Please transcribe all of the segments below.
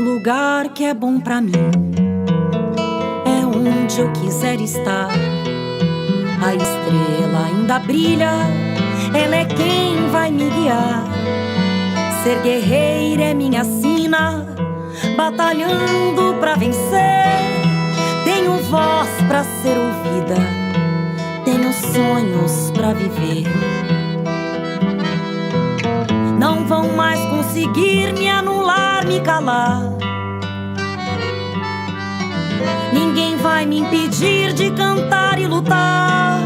lugar que é bom pra mim é onde eu quiser estar. A estrela ainda brilha, ela é quem vai me guiar. Ser guerreira é minha sina, batalhando pra vencer. Tenho voz pra ser ouvida, tenho sonhos pra viver. Não vão mais conseguir me anular, me calar. Ninguém vai me impedir de cantar e lutar.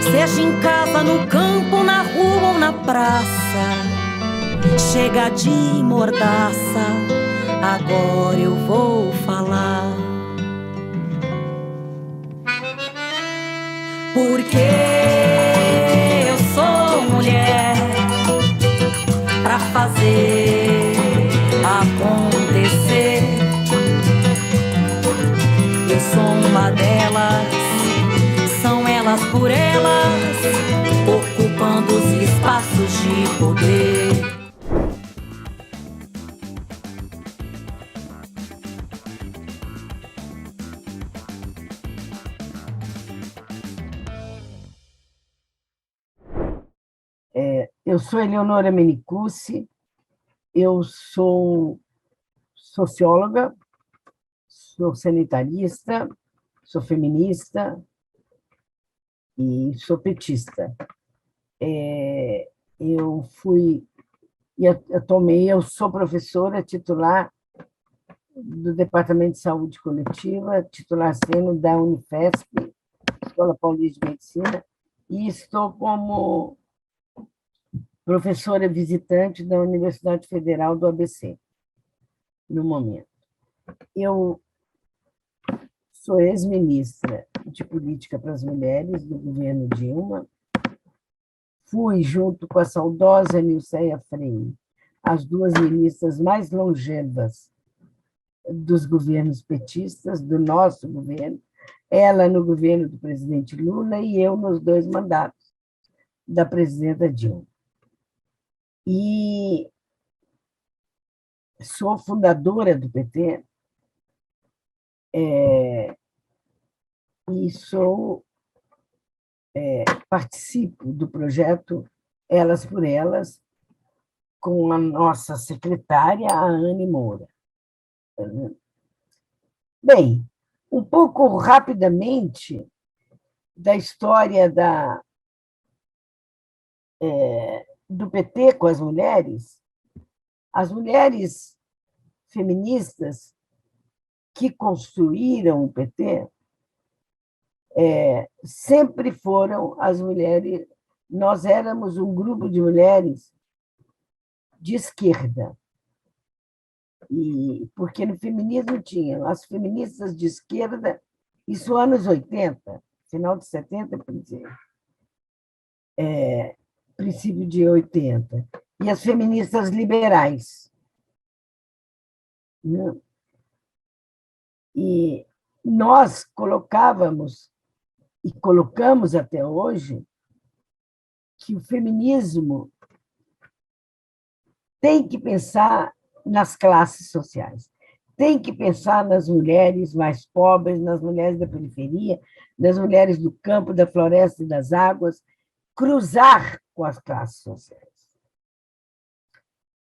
Seja em casa, no campo, na rua ou na praça. Chega de mordaça, agora eu vou falar. Porque eu sou mulher pra fazer acontecer. Eu sou uma delas, são elas por elas, ocupando os espaços de poder. Eu sou Eleonora Menicucci, eu sou socióloga, sou sanitarista, sou feminista e sou petista. Eu sou professora titular do Departamento de Saúde Coletiva, titular sênior da Unifesp, Escola Paulista de Medicina, e estou como professora visitante da Universidade Federal do ABC, no momento. Eu sou ex-ministra de Política para as Mulheres do governo Dilma. Fui, junto com a saudosa Nilceia Freire, as duas ministras mais longevas dos governos petistas, do nosso governo, ela no governo do presidente Lula e eu nos dois mandatos da presidenta Dilma. E sou fundadora do PT e participo do projeto Elas por Elas com a nossa secretária, a Anne Moura. Bem, um pouco rapidamente da história do PT com as mulheres. As mulheres feministas que construíram o PT sempre foram as mulheres. Nós éramos um grupo de mulheres de esquerda, porque no feminismo tinham as feministas de esquerda, isso anos 80, final de 70, princípio de 80, e as feministas liberais. E nós colocávamos, e colocamos até hoje, que o feminismo tem que pensar nas classes sociais, tem que pensar nas mulheres mais pobres, nas mulheres da periferia, nas mulheres do campo, da floresta e das águas, cruzar com as classes sociais,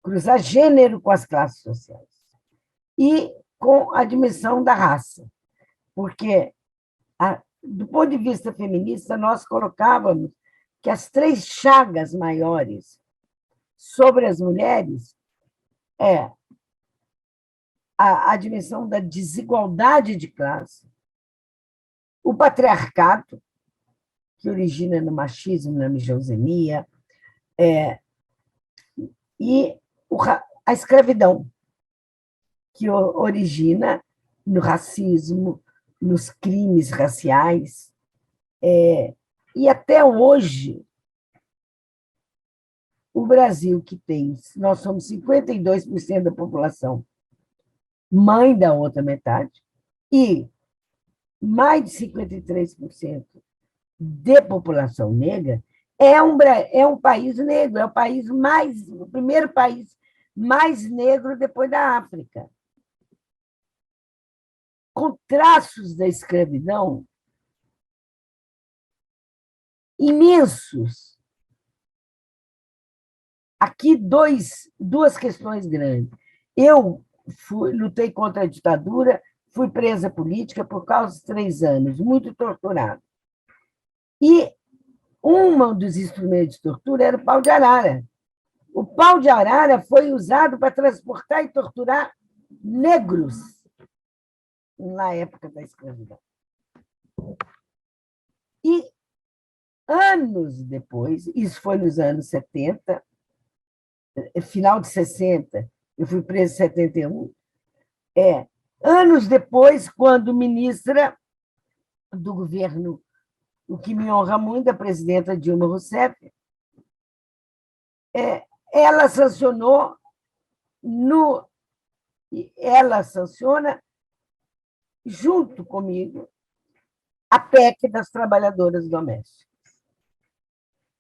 cruzar gênero com as classes sociais e com a dimensão da raça, porque, do ponto de vista feminista, nós colocávamos que as três chagas maiores sobre as mulheres a dimensão da desigualdade de classe, o patriarcado, que origina no machismo, na misoginia, e a escravidão, que origina no racismo, nos crimes raciais. E até hoje, o Brasil, que tem, nós somos 52% da população, mãe da outra metade, e mais de 53% de população negra, é um país negro, é o primeiro país mais negro depois da África, com traços da escravidão imensos. Aqui duas questões grandes. Eu lutei contra a ditadura, fui presa política por causa de 3 anos, muito torturada. E um dos instrumentos de tortura era o pau de arara. O pau de arara foi usado para transportar e torturar negros na época da escravidão. E anos depois, isso foi nos anos 70, final de 60, eu fui presa em 71, anos depois, quando ministra do governo, o que me honra muito, a presidenta Dilma Rousseff, ela sanciona, junto comigo, a PEC das trabalhadoras domésticas,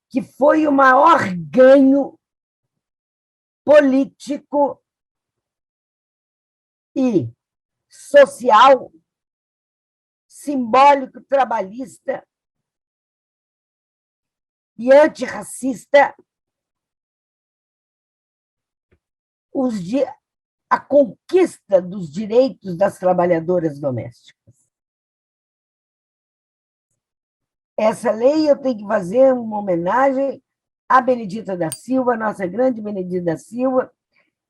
que foi o maior ganho político e social, simbólico, trabalhista e antirracista, a conquista dos direitos das trabalhadoras domésticas. Essa lei eu tenho que fazer uma homenagem à Benedita da Silva, nossa grande Benedita da Silva,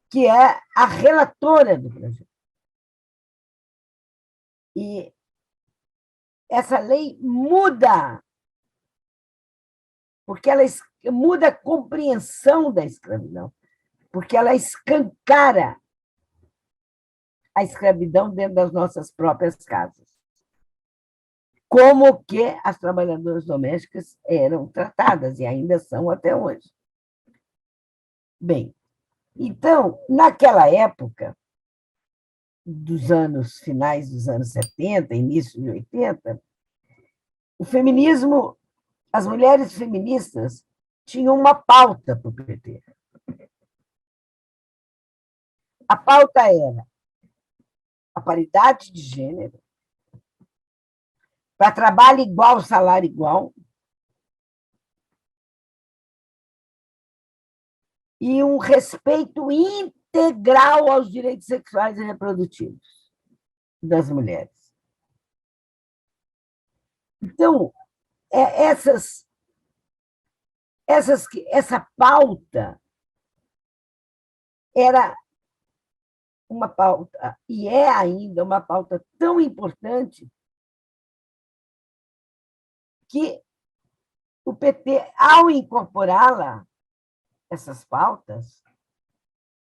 que é a relatora do projeto. E essa lei muda, porque ela muda a compreensão da escravidão, porque ela escancara a escravidão dentro das nossas próprias casas. Como que as trabalhadoras domésticas eram tratadas, e ainda são até hoje. Bem, então, naquela época, finais dos anos 70, início de 80, o feminismo, as mulheres feministas tinham uma pauta para o PT. A pauta era a paridade de gênero, para trabalho igual, salário igual, e um respeito integral aos direitos sexuais e reprodutivos das mulheres. Então, essa pauta era uma pauta, e é ainda uma pauta tão importante, que o PT, ao incorporá-la, essas pautas,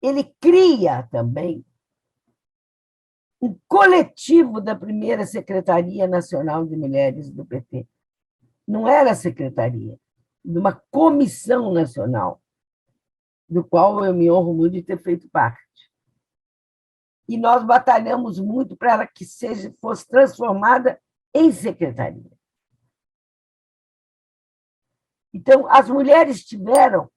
ele cria também um coletivo da primeira Secretaria Nacional de Mulheres do PT. Não era secretaria, de uma comissão nacional, do qual eu me honro muito de ter feito parte. E nós batalhamos muito para ela que fosse transformada em secretaria. Então, as mulheres tiveram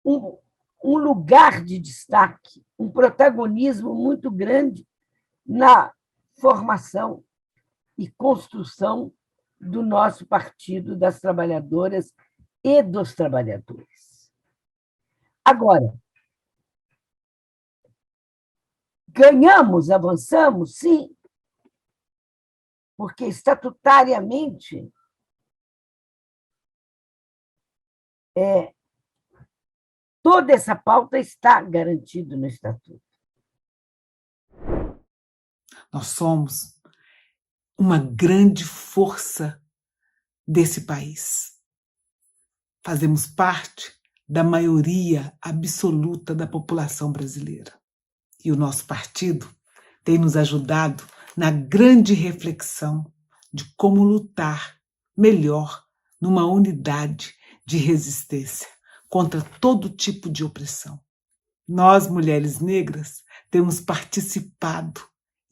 um lugar de destaque, um protagonismo muito grande na formação e construção do nosso Partido das Trabalhadoras e dos Trabalhadores. Agora, ganhamos, avançamos? Sim, porque estatutariamente toda essa pauta está garantida no Estatuto. Nós somos uma grande força desse país. Fazemos parte da maioria absoluta da população brasileira. E o nosso partido tem nos ajudado na grande reflexão de como lutar melhor numa unidade de resistência contra todo tipo de opressão. Nós, mulheres negras, temos participado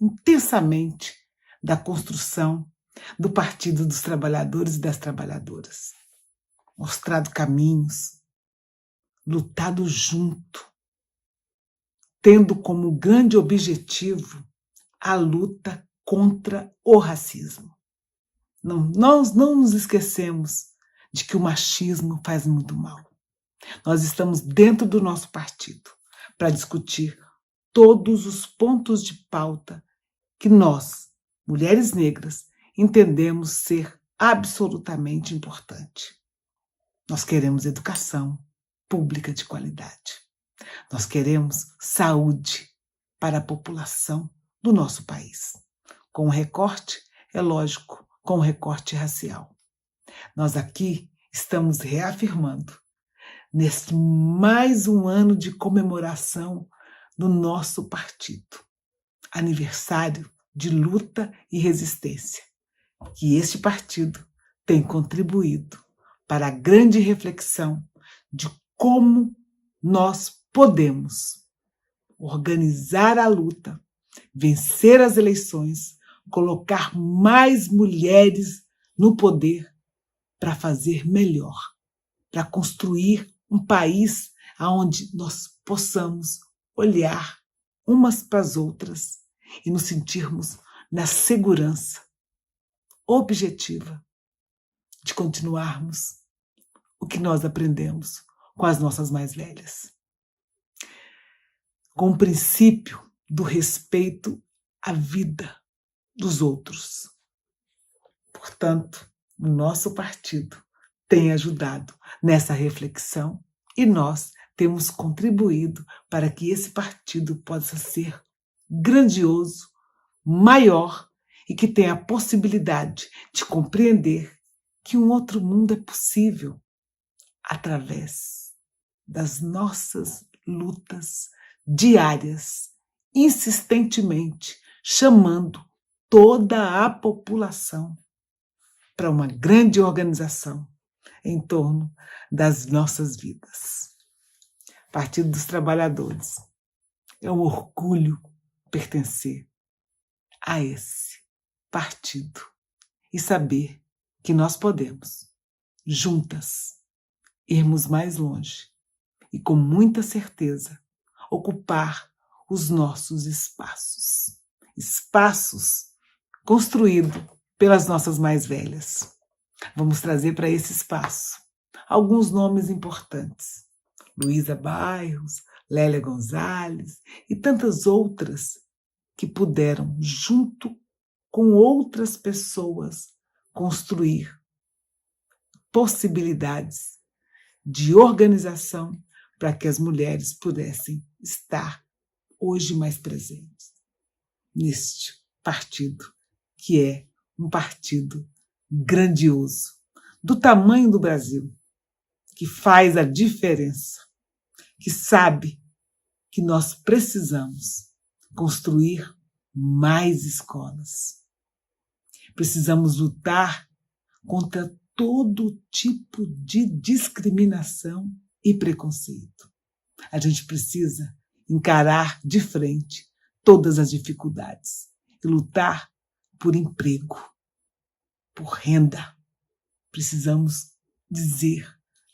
intensamente da construção do Partido dos Trabalhadores e das Trabalhadoras, mostrado caminhos, lutado junto tendo como grande objetivo a luta contra o racismo. Nós não nos esquecemos de que o machismo faz muito mal. Nós estamos dentro do nosso partido para discutir todos os pontos de pauta que nós, mulheres negras, entendemos ser absolutamente importante. Nós queremos educação pública de qualidade. Nós queremos saúde para a população do nosso país. Com o recorte, é lógico, com o recorte racial. Nós aqui estamos reafirmando, neste mais um ano de comemoração do nosso partido, aniversário de luta e resistência, que este partido tem contribuído para a grande reflexão de como nós podemos organizar a luta, vencer as eleições, colocar mais mulheres no poder para fazer melhor, para construir um país onde nós possamos olhar umas para as outras e nos sentirmos na segurança objetiva de continuarmos o que nós aprendemos com as nossas mais velhas. Com o princípio do respeito à vida dos outros. Portanto, o nosso partido tem ajudado nessa reflexão e nós temos contribuído para que esse partido possa ser grandioso, maior e que tenha a possibilidade de compreender que um outro mundo é possível através das nossas lutas diárias, insistentemente chamando toda a população para uma grande organização em torno das nossas vidas. Partido dos Trabalhadores. É um orgulho pertencer a esse partido e saber que nós podemos, juntas, irmos mais longe e com muita certeza ocupar os nossos espaços. Espaços construídos pelas nossas mais velhas. Vamos trazer para esse espaço alguns nomes importantes. Luísa Bairros, Lélia Gonzalez e tantas outras que puderam, junto com outras pessoas, construir possibilidades de organização para que as mulheres pudessem estar hoje mais presentes neste partido, que é um partido grandioso, do tamanho do Brasil, que faz a diferença, que sabe que nós precisamos construir mais escolas. Precisamos lutar contra todo tipo de discriminação e preconceito. A gente precisa encarar de frente todas as dificuldades e lutar por emprego, por renda. Precisamos dizer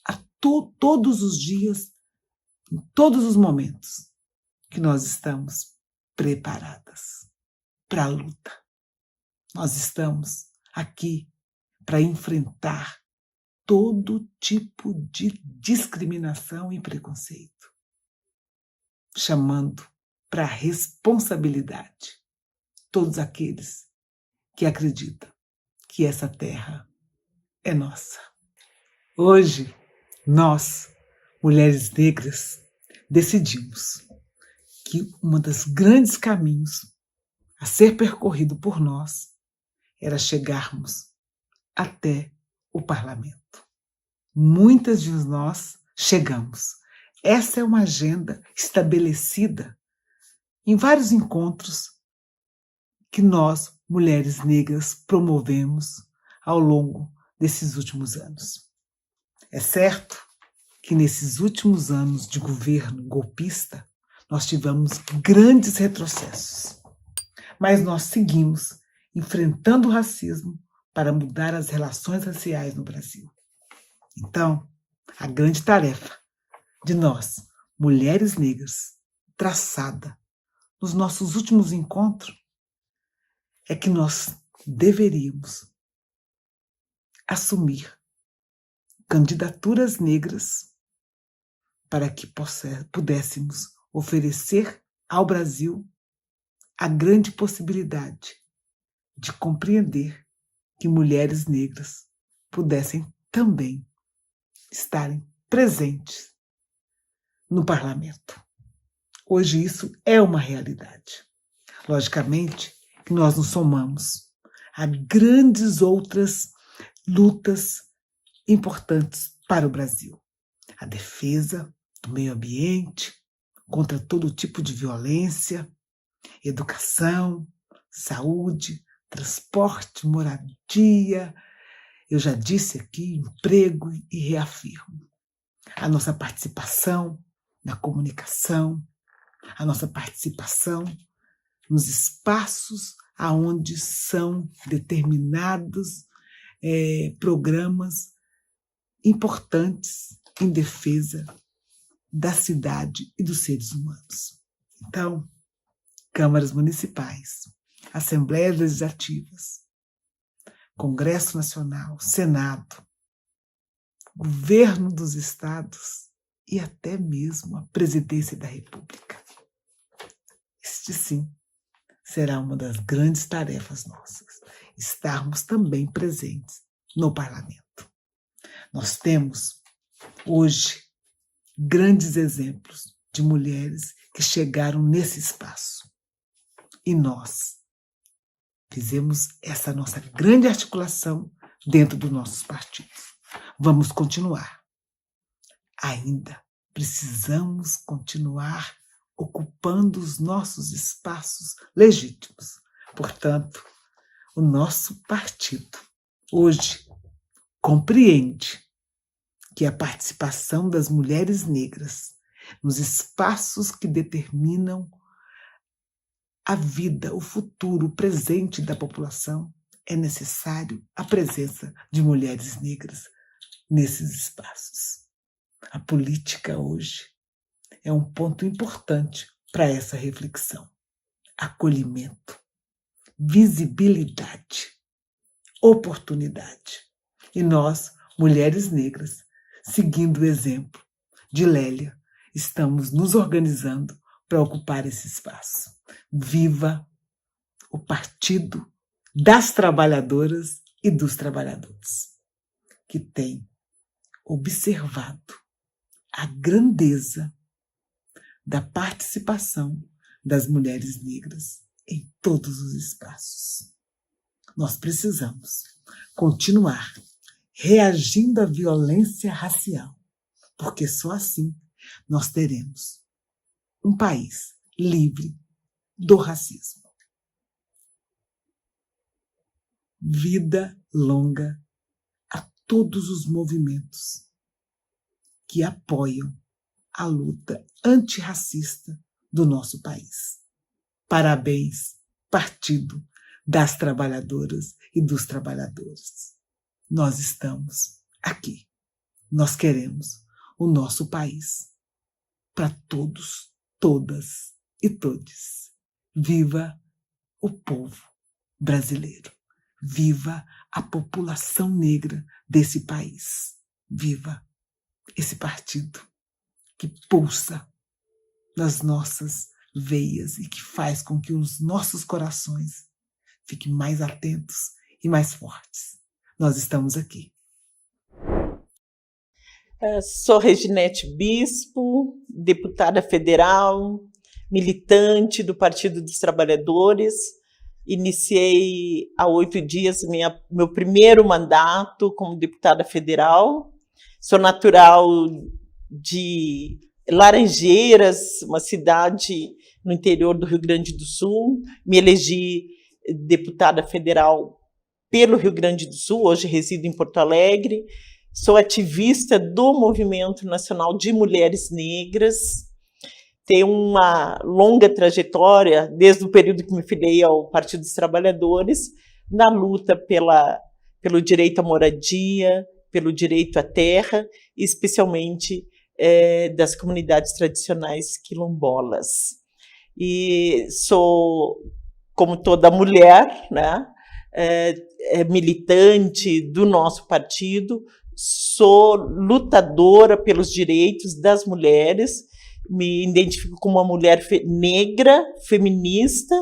a todos os dias, em todos os momentos, que nós estamos preparadas para a luta. Nós estamos aqui para enfrentar todo tipo de discriminação e preconceito, chamando para a responsabilidade todos aqueles que acreditam que essa terra é nossa. Hoje, nós, mulheres negras, decidimos que um dos grandes caminhos a ser percorrido por nós era chegarmos até o parlamento. Muitas de nós chegamos. Essa é uma agenda estabelecida em vários encontros que nós, mulheres negras, promovemos ao longo desses últimos anos. É certo que nesses últimos anos de governo golpista, nós tivemos grandes retrocessos, mas nós seguimos enfrentando o racismo para mudar as relações raciais no Brasil. Então, a grande tarefa de nós, mulheres negras, traçada nos nossos últimos encontros é que nós deveríamos assumir candidaturas negras para que pudéssemos oferecer ao Brasil a grande possibilidade de compreender que mulheres negras pudessem também estarem presentes no parlamento. Hoje isso é uma realidade. Logicamente que nós nos somamos a grandes outras lutas importantes para o Brasil. A defesa do meio ambiente, contra todo tipo de violência, educação, saúde, transporte, moradia. Eu já disse aqui, emprego, e reafirmo. A nossa participação na comunicação, a nossa participação nos espaços aonde são determinados programas importantes em defesa da cidade e dos seres humanos. Então, câmaras municipais, assembleias legislativas, Congresso Nacional, Senado, governo dos estados e até mesmo a presidência da República. Este sim será uma das grandes tarefas nossas, estarmos também presentes no parlamento. Nós temos hoje grandes exemplos de mulheres que chegaram nesse espaço. E nós fizemos essa nossa grande articulação dentro dos nossos partidos. Vamos continuar. Ainda precisamos continuar ocupando os nossos espaços legítimos. Portanto, o nosso partido hoje compreende que a participação das mulheres negras nos espaços que determinam a vida, o futuro, o presente da população, é necessário a presença de mulheres negras nesses espaços. A política hoje é um ponto importante para essa reflexão. Acolhimento, visibilidade, oportunidade. E nós, mulheres negras, seguindo o exemplo de Lélia, estamos nos organizando para ocupar esse espaço. Viva o Partido das Trabalhadoras e dos Trabalhadores, que tem observado a grandeza da participação das mulheres negras em todos os espaços. Nós precisamos continuar reagindo à violência racial, porque só assim nós teremos um país livre do racismo. Vida longa a todos os movimentos que apoiam a luta antirracista do nosso país. Parabéns, Partido das Trabalhadoras e dos Trabalhadores. Nós estamos aqui. Nós queremos o nosso país para todos, todas e todes. Viva o povo brasileiro. Viva a população negra desse país. Viva esse partido que pulsa nas nossas veias e que faz com que os nossos corações fiquem mais atentos e mais fortes. Nós estamos aqui. Sou Reginete Bispo, deputada federal, militante do Partido dos Trabalhadores. Iniciei há 8 dias meu primeiro mandato como deputada federal. Sou natural de Laranjeiras, uma cidade no interior do Rio Grande do Sul. Me elegi deputada federal pelo Rio Grande do Sul, hoje resido em Porto Alegre. Sou ativista do Movimento Nacional de Mulheres Negras. Tenho uma longa trajetória, desde o período que me filiei ao Partido dos Trabalhadores, na luta pelo direito à moradia, pelo direito à terra, e especialmente das comunidades tradicionais quilombolas. E sou, como toda mulher, né, militante do nosso partido, sou lutadora pelos direitos das mulheres, me identifico como uma mulher negra, feminista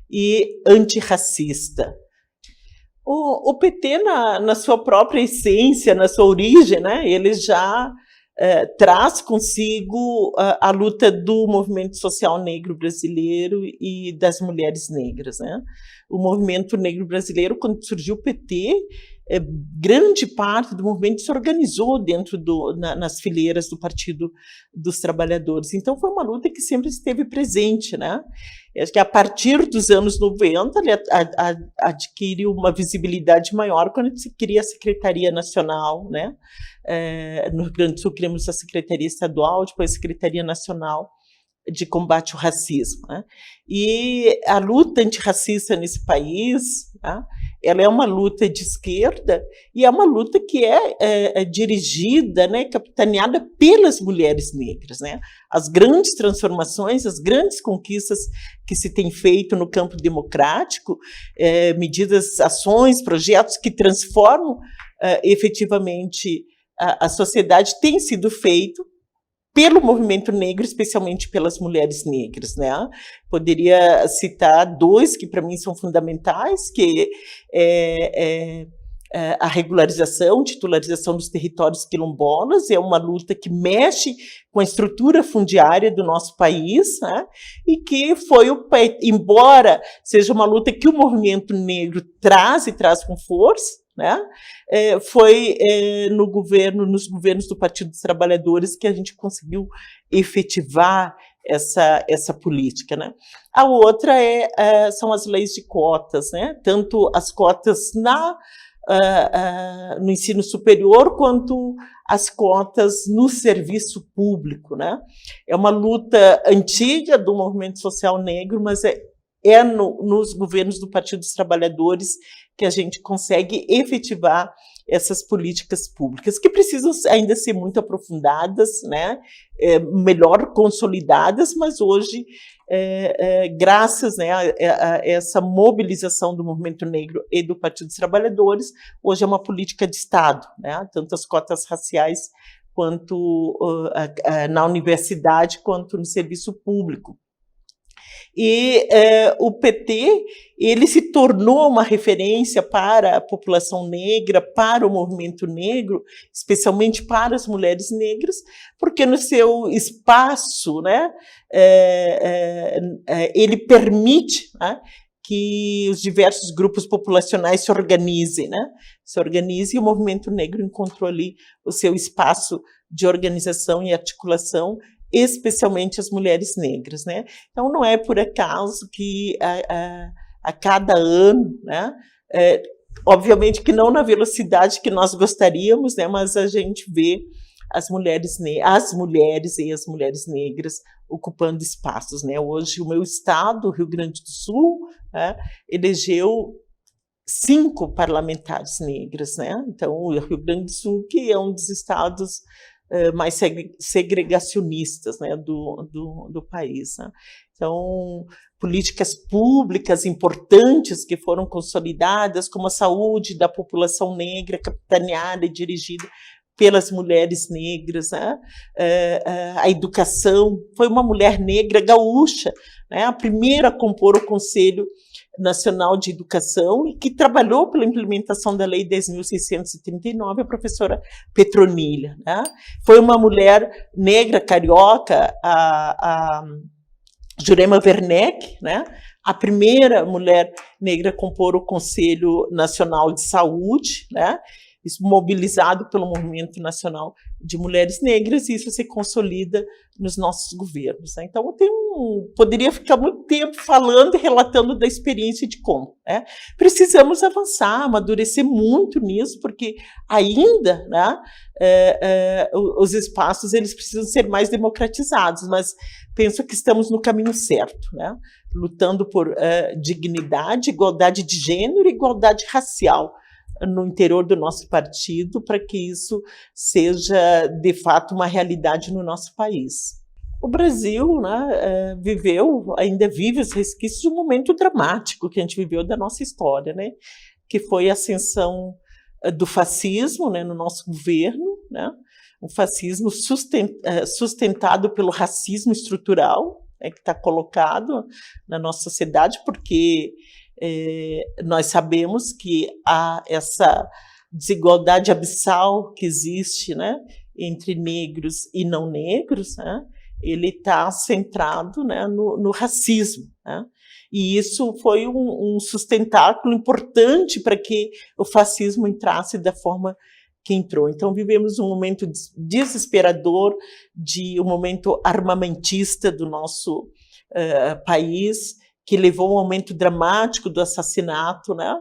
e antirracista. O PT, na sua própria essência, na sua origem, né, ele já traz consigo a luta do movimento social negro brasileiro e das mulheres negras, né? O movimento negro brasileiro, quando surgiu o PT, grande parte do movimento se organizou dentro nas fileiras do Partido dos Trabalhadores. Então, foi uma luta que sempre esteve presente, né? Acho que a partir dos anos 90, ele adquiriu uma visibilidade maior quando se cria a Secretaria Nacional, né? No Rio Grande do Sul, criamos a Secretaria Estadual, depois a Secretaria Nacional de Combate ao Racismo, né? E a luta antirracista nesse país, né, ela é uma luta de esquerda e é uma luta que é dirigida, né, capitaneada pelas mulheres negras, né? As grandes transformações, as grandes conquistas que se tem feito no campo democrático, medidas, ações, projetos que transformam efetivamente a sociedade, têm sido feito pelo movimento negro, especialmente pelas mulheres negras, né? Poderia citar dois que para mim são fundamentais, que a regularização, titularização dos territórios quilombolas, é uma luta que mexe com a estrutura fundiária do nosso país, né? E que foi, embora seja uma luta que o movimento negro traz com força, né? Foi nos governos do Partido dos Trabalhadores que a gente conseguiu efetivar essa política, né? A outra são as leis de cotas, né? Tanto as cotas no ensino superior quanto as cotas no serviço público, né? É uma luta antiga do movimento social negro, mas nos governos do Partido dos Trabalhadores que a gente consegue efetivar essas políticas públicas, que precisam ainda ser muito aprofundadas, né? Melhor consolidadas, mas hoje, graças, né, a essa mobilização do movimento negro e do Partido dos Trabalhadores, hoje é uma política de Estado, né? Tanto as cotas raciais quanto na universidade, quanto no serviço público. E o PT, ele se tornou uma referência para a população negra, para o movimento negro, especialmente para as mulheres negras, porque no seu espaço, né, ele permite, né, que os diversos grupos populacionais se organizem, né? Se organizem, e o movimento negro encontrou ali o seu espaço de organização e articulação, especialmente as mulheres negras, né? Então, não é por acaso que a cada ano, né, obviamente que não na velocidade que nós gostaríamos, né, mas a gente vê as mulheres e as mulheres negras ocupando espaços, né? Hoje, o meu estado, o Rio Grande do Sul, né, elegeu 5 parlamentares negras, né? Então, o Rio Grande do Sul, que é um dos estados mais segregacionistas, né, do país, né? Então, políticas públicas importantes que foram consolidadas, como a saúde da população negra, capitaneada e dirigida pelas mulheres negras, né? A educação, foi uma mulher negra gaúcha, né, a primeira a compor o Conselho Nacional de Educação e que trabalhou pela implementação da Lei 10.639, a professora Petronilha, né? Foi uma mulher negra carioca, a Jurema Werneck, né? A primeira mulher negra a compor o Conselho Nacional de Saúde, né? Isso mobilizado pelo Movimento Nacional de Mulheres Negras, e isso se consolida nos nossos governos, né? Então, poderia ficar muito tempo falando e relatando da experiência de como, né? Precisamos avançar, amadurecer muito nisso, porque ainda, né, os espaços eles precisam ser mais democratizados, mas penso que estamos no caminho certo, né? Lutando por dignidade, igualdade de gênero e igualdade racial no interior do nosso partido para que isso seja, de fato, uma realidade no nosso país. O Brasil, né, ainda vive os resquícios de um momento dramático que a gente viveu da nossa história, né, que foi a ascensão do fascismo, né, no nosso governo, né, um fascismo sustentado pelo racismo estrutural, né, que está colocado na nossa sociedade, porque nós sabemos que há essa desigualdade abissal que existe, né, entre negros e não negros, né, ele está centrado, né, no racismo, né, e isso foi um sustentáculo importante para que o fascismo entrasse da forma que entrou. Então, vivemos um momento desesperador, um momento armamentista do nosso país, que levou a um aumento dramático do assassinato, né,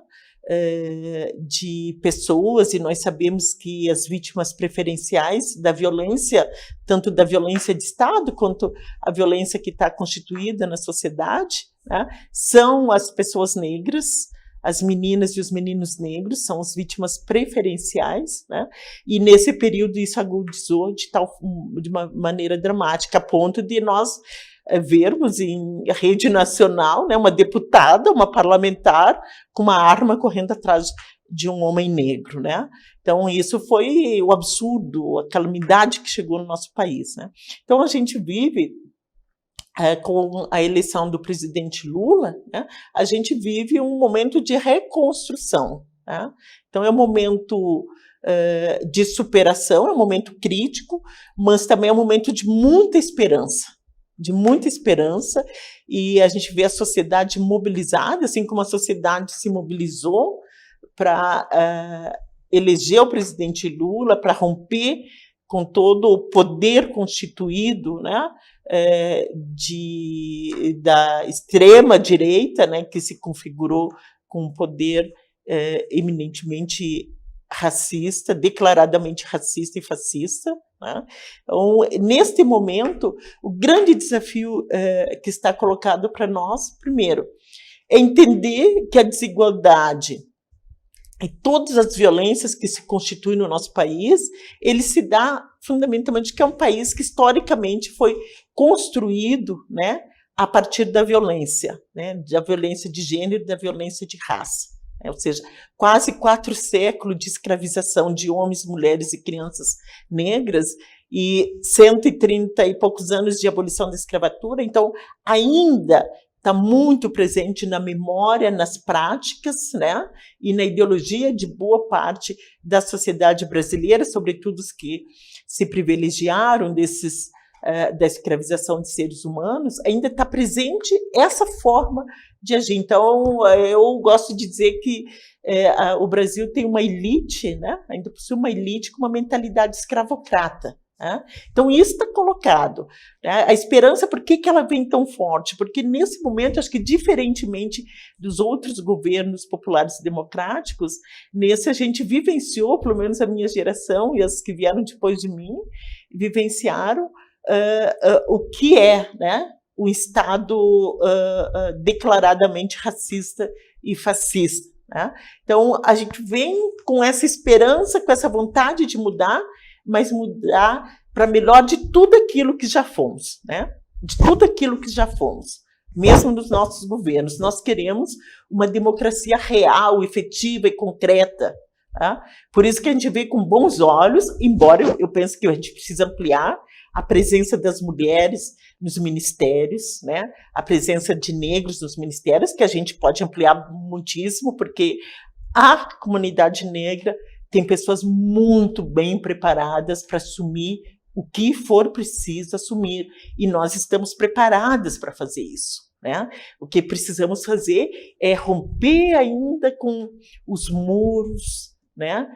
de pessoas, e nós sabemos que as vítimas preferenciais da violência, tanto da violência de Estado quanto a violência que está constituída na sociedade, né, são as pessoas negras, as meninas e os meninos negros são as vítimas preferenciais, né? E nesse período isso agudizou de uma maneira dramática, a ponto de nós vermos em rede nacional, né, uma deputada, uma parlamentar, com uma arma correndo atrás de um homem negro, né? Então isso foi o absurdo, a calamidade que chegou no nosso país, né? Então a gente vive com a eleição do presidente Lula, né, a gente vive um momento de reconstrução, né? Então é um momento de superação, é um momento crítico, mas também é um momento de muita esperança, e a gente vê a sociedade mobilizada, assim como a sociedade se mobilizou para eleger o presidente Lula, para romper com todo o poder constituído, né, da extrema-direita, né, que se configurou com um poder eminentemente racista, declaradamente racista e fascista, né? Então, neste momento, o grande desafio que está colocado para nós, primeiro, é entender que a desigualdade e todas as violências que se constituem no nosso país, ele se dá fundamentalmente que é um país que historicamente foi construído, né, a partir da violência, né, da violência de gênero e da violência de raça, né, ou seja, quase 4 séculos de escravização de homens, mulheres e crianças negras e 130 e poucos anos de abolição da escravatura. Então, ainda está muito presente na memória, nas práticas, né, e na ideologia de boa parte da sociedade brasileira, sobretudo os que se privilegiaram da escravização de seres humanos, ainda está presente essa forma de agir. Então, eu gosto de dizer que o Brasil tem uma elite, né, ainda possui uma elite com uma mentalidade escravocrata. Então, isso está colocado. A esperança, por que ela vem tão forte? Porque, nesse momento, acho que, diferentemente dos outros governos populares e democráticos, nesse a gente vivenciou, pelo menos a minha geração e as que vieram depois de mim, vivenciaram o que é, né, o Estado declaradamente racista e fascista, né? Então, a gente vem com essa esperança, com essa vontade de mudar, mas mudar para melhor de tudo aquilo que já fomos, né? De tudo aquilo que já fomos, mesmo nos nossos governos. Nós queremos uma democracia real, efetiva e concreta, tá? Por isso que a gente vê com bons olhos, embora eu pense que a gente precisa ampliar a presença das mulheres nos ministérios, né? A presença de negros nos ministérios, que a gente pode ampliar muitíssimo, porque a comunidade negra tem pessoas muito bem preparadas para assumir o que for preciso assumir, e nós estamos preparadas para fazer isso, né? O que precisamos fazer é romper ainda com os muros, né,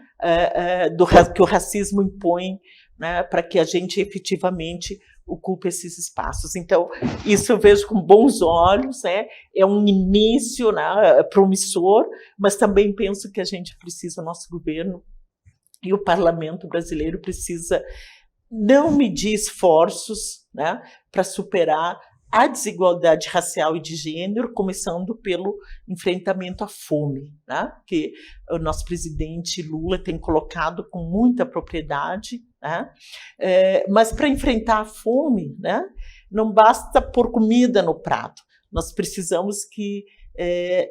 que o racismo impõe, né, para que a gente efetivamente ocupe esses espaços. Então, isso eu vejo com bons olhos, né? É um início, né, promissor, mas também penso que a gente precisa, o nosso governo e o parlamento brasileiro precisa não medir esforços, né, para superar a desigualdade racial e de gênero, começando pelo enfrentamento à fome, né? Que o nosso presidente Lula tem colocado com muita propriedade, né? Mas para enfrentar a fome, né, não basta pôr comida no prato, nós precisamos que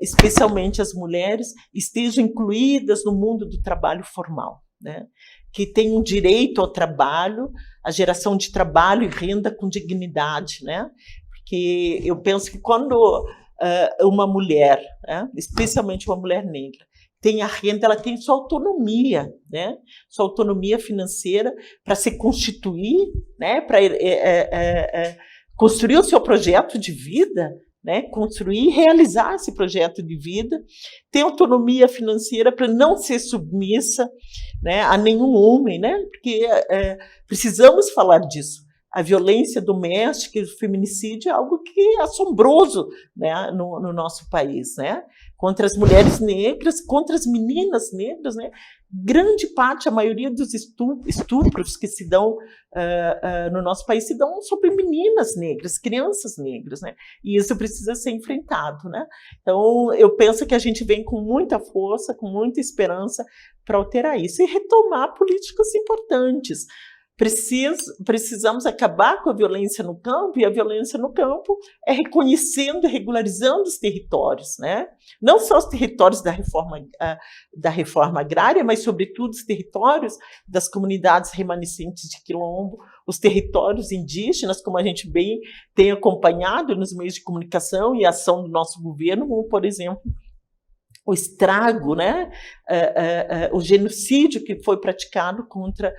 especialmente as mulheres estejam incluídas no mundo do trabalho formal, né? Que tenham direito ao trabalho, a geração de trabalho e renda com dignidade, né? Porque eu penso que quando uma mulher, né, especialmente uma mulher negra, tem a renda, ela tem sua autonomia, né? Sua autonomia financeira para se constituir, né? Para construir o seu projeto de vida, né? Construir e realizar esse projeto de vida, ter autonomia financeira para não ser submissa, né, a nenhum homem, né? Porque precisamos falar disso. A violência doméstica e o feminicídio é algo que é assombroso, né, no nosso país, né? Contra as mulheres negras, contra as meninas negras, né? Grande parte, a maioria dos estupros que se dão no nosso país se dão sobre meninas negras, crianças negras, né? E isso precisa ser enfrentado, né? Então, eu penso que a gente vem com muita força, com muita esperança para alterar isso e retomar políticas importantes. Precisamos acabar com a violência no campo, e a violência no campo é reconhecendo e regularizando os territórios, né? Não só os territórios da reforma agrária, mas, sobretudo, os territórios das comunidades remanescentes de quilombo, os territórios indígenas, como a gente bem tem acompanhado nos meios de comunicação e a ação do nosso governo, como, por exemplo, o estrago, né? O genocídio que foi praticado contra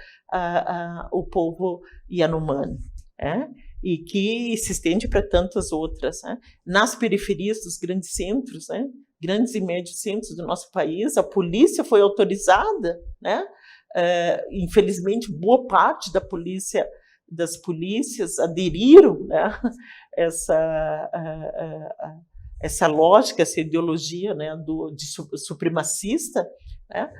o povo Yanomami, né? E que se estende para tantas outras, né? Nas periferias dos grandes centros, né? Grandes e médios centros do nosso país, a polícia foi autorizada, né? Infelizmente, boa parte das polícias aderiram, né? Essa lógica, essa ideologia, né, supremacista, né,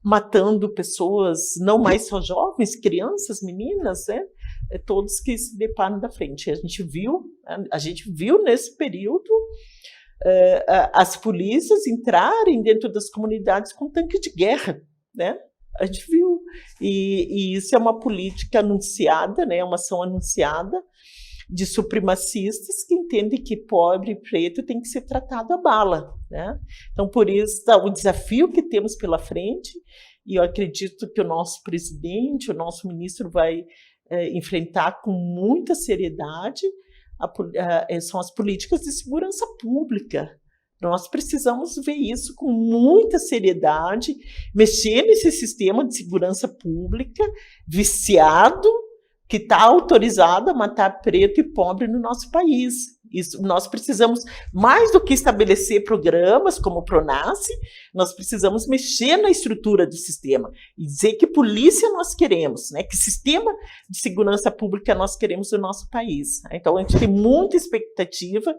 matando pessoas, não mais só jovens, crianças, meninas, né, todos que se deparam da frente. A gente viu nesse período as polícias entrarem dentro das comunidades com tanque de guerra, né? A gente viu. E isso é uma política anunciada, né, uma ação anunciada de supremacistas que entendem que pobre e preto tem que ser tratado a bala, né? Então, por isso, o desafio que temos pela frente, e eu acredito que o nosso presidente, o nosso ministro vai enfrentar com muita seriedade, são as políticas de segurança pública. Nós precisamos ver isso com muita seriedade, mexer nesse sistema de segurança pública viciado, que está autorizado a matar preto e pobre no nosso país. Isso, nós precisamos, mais do que estabelecer programas como o PRONASSE, nós precisamos mexer na estrutura do sistema e dizer que polícia nós queremos, né? Que sistema de segurança pública nós queremos no nosso país. Então, a gente tem muita expectativa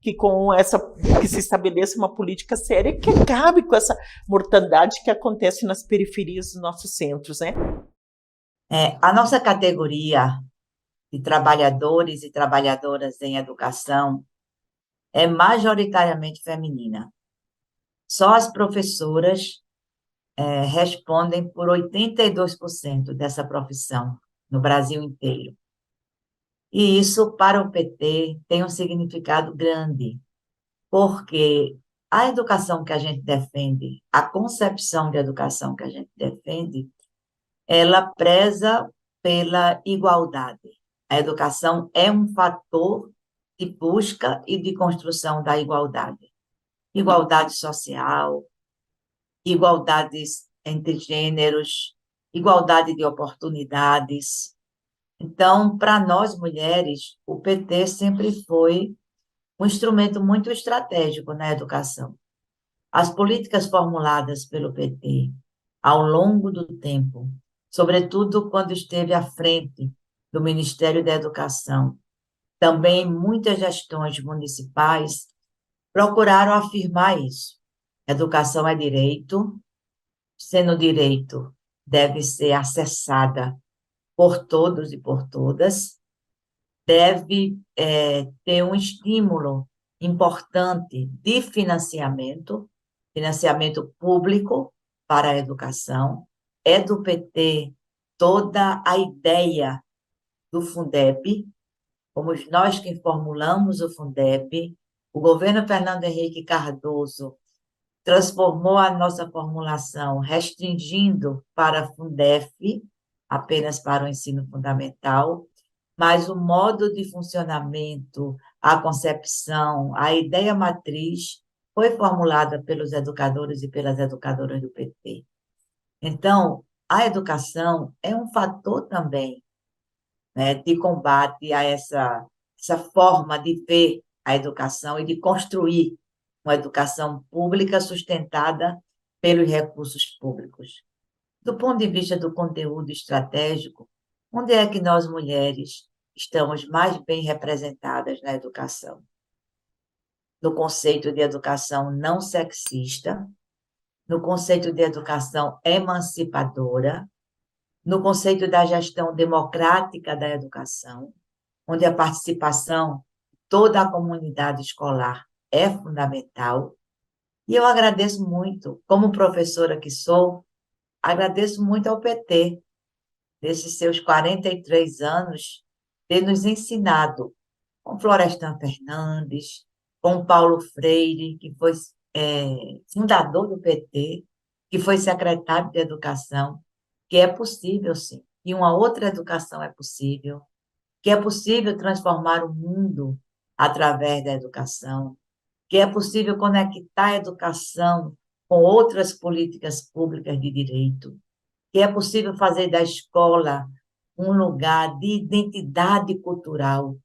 que se estabeleça uma política séria que acabe com essa mortandade que acontece nas periferias dos nossos centros, né? A nossa categoria de trabalhadores e trabalhadoras em educação é majoritariamente feminina. Só as professoras respondem por 82% dessa profissão no Brasil inteiro. E isso, para o PT, tem um significado grande, porque a educação que a gente defende, a concepção de educação que a gente defende, ela preza pela igualdade. A educação é um fator de busca e de construção da igualdade. Igualdade social, igualdades entre gêneros, igualdade de oportunidades. Então, para nós mulheres, o PT sempre foi um instrumento muito estratégico na educação. As políticas formuladas pelo PT ao longo do tempo, sobretudo quando esteve à frente do Ministério da Educação, também muitas gestões municipais procuraram afirmar isso. Educação é direito, sendo direito, deve ser acessada por todos e por todas, deve ter um estímulo importante de financiamento público para a educação. É do PT toda a ideia do Fundeb, fomos nós que formulamos o Fundeb, o governo Fernando Henrique Cardoso transformou a nossa formulação, restringindo para a Fundef, apenas para o ensino fundamental, mas o modo de funcionamento, a concepção, a ideia matriz foi formulada pelos educadores e pelas educadoras do PT. Então, a educação é um fator também, né, de combate a essa forma de ver a educação e de construir uma educação pública sustentada pelos recursos públicos. Do ponto de vista do conteúdo estratégico, onde é que nós, mulheres, estamos mais bem representadas na educação? No conceito de educação não sexista, no conceito de educação emancipadora, no conceito da gestão democrática da educação, onde a participação de toda a comunidade escolar é fundamental. E eu agradeço muito, como professora que sou, agradeço muito ao PT, desses seus 43 anos, ter nos ensinado, com Florestan Fernandes, com Paulo Freire, que foi fundador do PT, que foi secretário de Educação, que é possível, sim, que uma outra educação é possível, que é possível transformar o mundo através da educação, que é possível conectar a educação com outras políticas públicas de direito, que é possível fazer da escola um lugar de identidade cultural,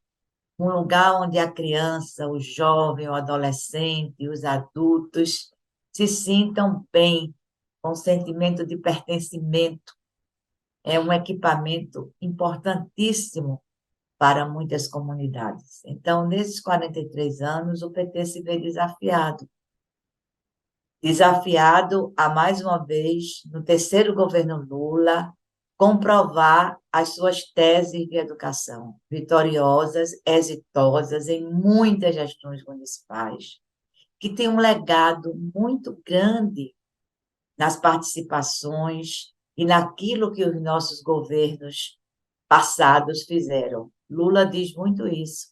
um lugar onde a criança, o jovem, o adolescente, os adultos se sintam bem, com sentimento de pertencimento. É um equipamento importantíssimo para muitas comunidades. Então, nesses 43 anos, o PT se vê desafiado. Desafiado a, mais uma vez, no terceiro governo Lula, comprovar as suas teses de educação, vitoriosas, exitosas em muitas gestões municipais, que tem um legado muito grande nas participações e naquilo que os nossos governos passados fizeram. Lula diz muito isso.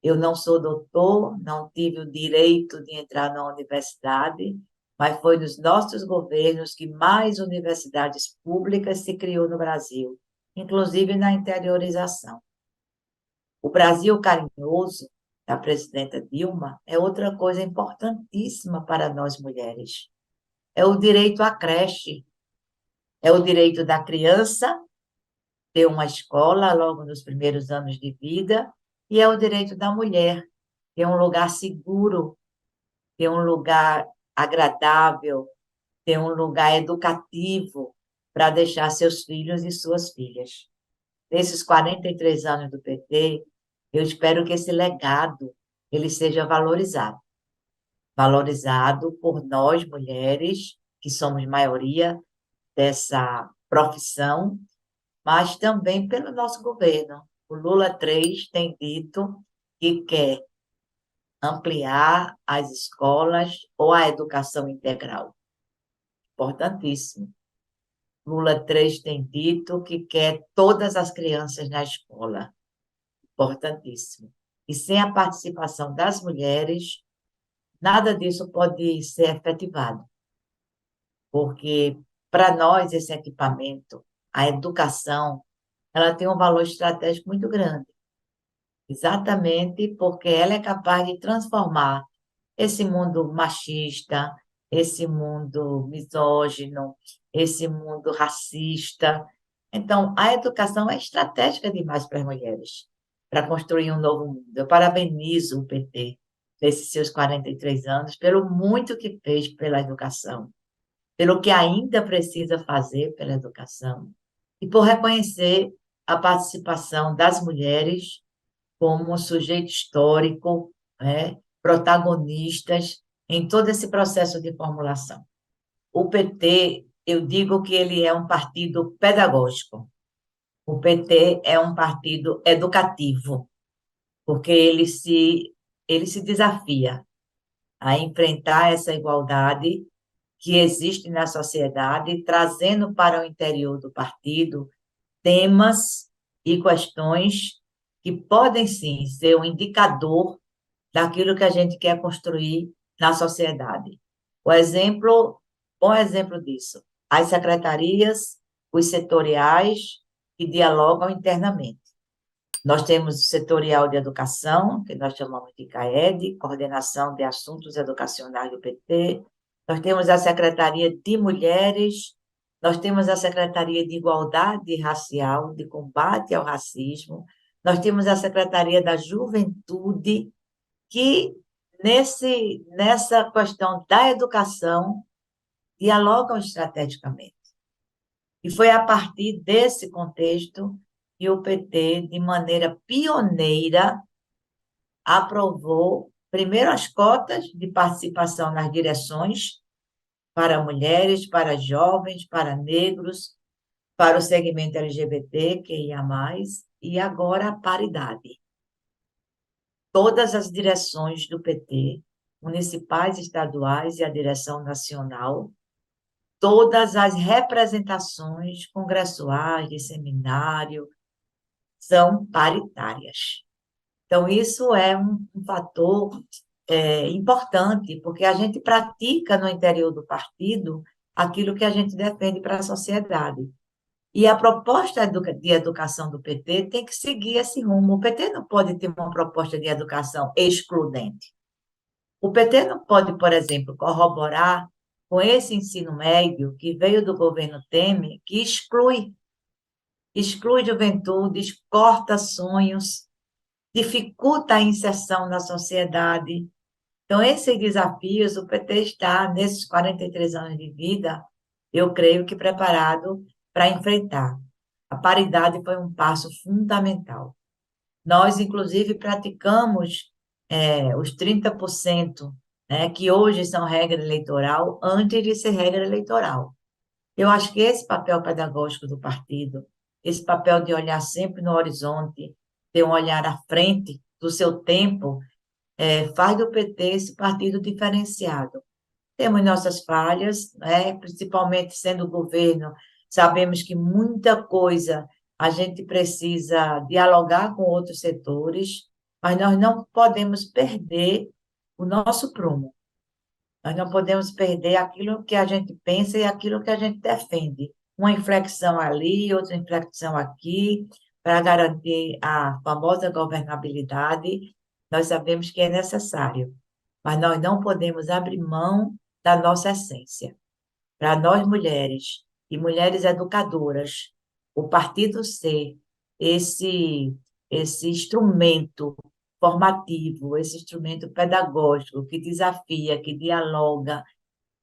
Eu não sou doutor, não tive o direito de entrar na universidade, mas foi nos nossos governos que mais universidades públicas se criou no Brasil, inclusive na interiorização. O Brasil carinhoso, da presidenta Dilma, é outra coisa importantíssima para nós mulheres. É o direito à creche, é o direito da criança ter uma escola logo nos primeiros anos de vida, e é o direito da mulher ter um lugar seguro, ter um lugar agradável, ter um lugar educativo para deixar seus filhos e suas filhas. Nesses 43 anos do PT, eu espero que esse legado ele seja valorizado. Valorizado por nós, mulheres, que somos maioria dessa profissão, mas também pelo nosso governo. O Lula 3 tem dito que quer ampliar as escolas ou a educação integral. Importantíssimo. Lula 3 tem dito que quer todas as crianças na escola. Importantíssimo. E sem a participação das mulheres, nada disso pode ser efetivado. Porque, para nós, esse equipamento, a educação, ela tem um valor estratégico muito grande. Exatamente porque ela é capaz de transformar esse mundo machista, esse mundo misógino, esse mundo racista. Então, a educação é estratégica demais para as mulheres, para construir um novo mundo. Eu parabenizo o PT, nesses seus 43 anos, pelo muito que fez pela educação, pelo que ainda precisa fazer pela educação, e por reconhecer a participação das mulheres como um sujeito histórico, né, protagonistas em todo esse processo de formulação. O PT, eu digo que ele é um partido pedagógico. O PT é um partido educativo, porque ele se desafia a enfrentar essa igualdade que existe na sociedade, trazendo para o interior do partido temas e questões que podem, sim, ser um indicador daquilo que a gente quer construir na sociedade. Bom exemplo disso, as secretarias, os setoriais que dialogam internamente. Nós temos o setorial de educação, que nós chamamos de CAED, Coordenação de Assuntos Educacionais do PT. Nós temos a Secretaria de Mulheres, nós temos a Secretaria de Igualdade Racial, de Combate ao Racismo, nós temos a Secretaria da Juventude, que nessa questão da educação dialogam estrategicamente. E foi a partir desse contexto que o PT, de maneira pioneira, aprovou, primeiro, as cotas de participação nas direções para mulheres, para jovens, para negros, para o segmento LGBT, QIA+, e agora a paridade. Todas as direções do PT, municipais, estaduais e a direção nacional, todas as representações congressuais, de seminário, são paritárias. Então, isso é um fator importante, porque a gente pratica no interior do partido aquilo que a gente defende para a sociedade. E a proposta de educação do PT tem que seguir esse rumo. O PT não pode ter uma proposta de educação excludente. O PT não pode, por exemplo, corroborar com esse ensino médio que veio do governo Temer, que exclui juventudes, corta sonhos, dificulta a inserção na sociedade. Então, esses desafios, o PT está, nesses 43 anos de vida, eu creio que preparado para enfrentar. A paridade foi um passo fundamental. Nós, inclusive, praticamos os 30%, né, que hoje são regra eleitoral, antes de ser regra eleitoral. Eu acho que esse papel pedagógico do partido, esse papel de olhar sempre no horizonte, ter um olhar à frente do seu tempo, faz do PT esse partido diferenciado. Temos nossas falhas, né, principalmente sendo governo, sabemos que muita coisa a gente precisa dialogar com outros setores, mas nós não podemos perder o nosso prumo. Nós não podemos perder aquilo que a gente pensa e aquilo que a gente defende. Uma inflexão ali, outra inflexão aqui, para garantir a famosa governabilidade, nós sabemos que é necessário, mas nós não podemos abrir mão da nossa essência. Para nós, mulheres, e mulheres educadoras, o partido ser esse instrumento formativo, esse instrumento pedagógico que desafia, que dialoga,